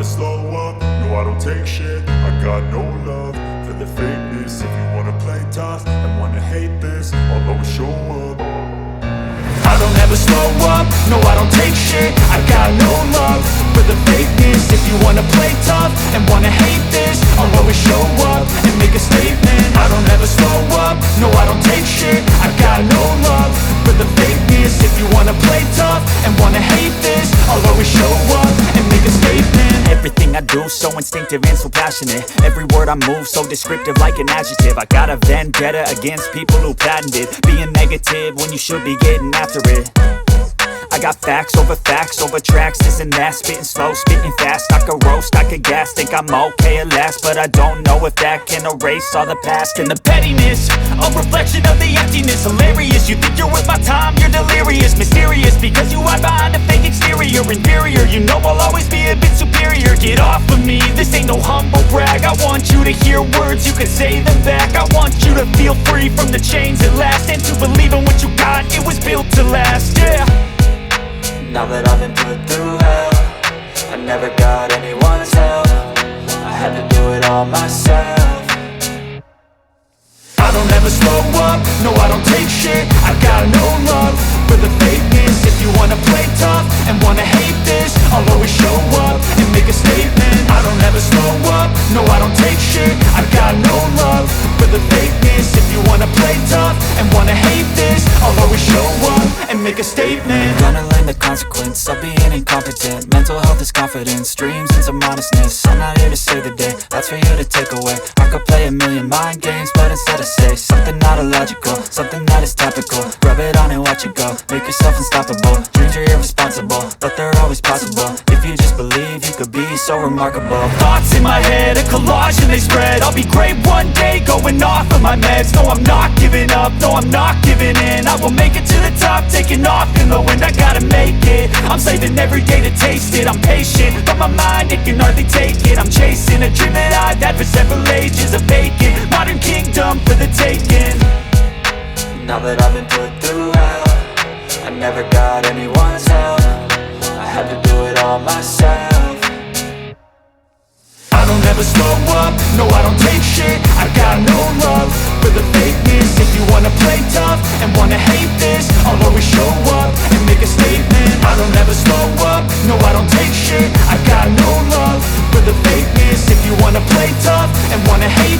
slow up, no I don't take shit. I got no love for the fakeness. If you wanna play tough and wanna hate this, I'll always show up. I don't ever slow up, no I don't take shit. I got no love for the fakeness. If you wanna play tough and wanna hate this, I'll always show up and make a statement. I don't ever slow up, no I don't take shit. I got no love for the fakeness. If you wanna play tough and wanna hate this, I'll always show up and make a statement. Everything I do so instinctive and so passionate. Every word I move so descriptive like an adjective. I got a vendetta against people who patented being negative when you should be getting after it. I got facts over tracks, this and that. Spitting slow, spitting fast, I could roast, I could gas. Think I'm okay at last, but I don't know if that can erase all the past. And the pettiness, a reflection of the emptiness. Hilarious, you think you're worth my time, you're delirious. Mysterious, because you hide behind a fake exterior. Inferior, you know I'll always be a bit superior. Get off of me, this ain't no humble brag. I want you to hear words, you can say them back. I want you to feel free from the chains at last, and to believe in what you got, it was built to last, yeah. Now that I've been put through hell, I never got anyone's help. I had to do it all myself. I don't ever slow up, no I don't take shit. I got no love for the fakeness. If you wanna play tough and wanna hate this, I'll always show up and make a statement. I don't ever slow up, no I don't take shit. I got no love for the fakeness. If you wanna play tough and wanna hate this, I'll always show up and make a statement. Gonna learn the consequence of being incompetent. Mental health is confidence, dreams and some honestness. I'm not here to save the day, that's for you to take away. I could play a million mind games, but instead I say something not illogical, something that is topical. Rub it on and watch it go, make yourself unstoppable. Dreams are irresponsible, but they're always possible. If you just believe, you could be so remarkable. Thoughts in my head, a collage and they spread. I'll be great one day, going off of my meds. No, I'm not giving up, no, I'm not giving in. I will make it to the top, taking off in the wind. I gotta make it, I'm saving every day to taste it. I'm patient, but my mind, it can hardly take it. I'm chasing a dream that I've had for several ages. A vacant, modern kingdom for the taking. Now that I've been put through hell, I never got anyone's help. I had to do it all myself. I don't ever slow up, no I don't take shit. I got no love for the fakeness. If you wanna play tough and wanna hate this, I'll always show up and make a statement. I don't ever slow up, no I don't take shit. I got no love for the fakeness. If you wanna play tough and wanna hate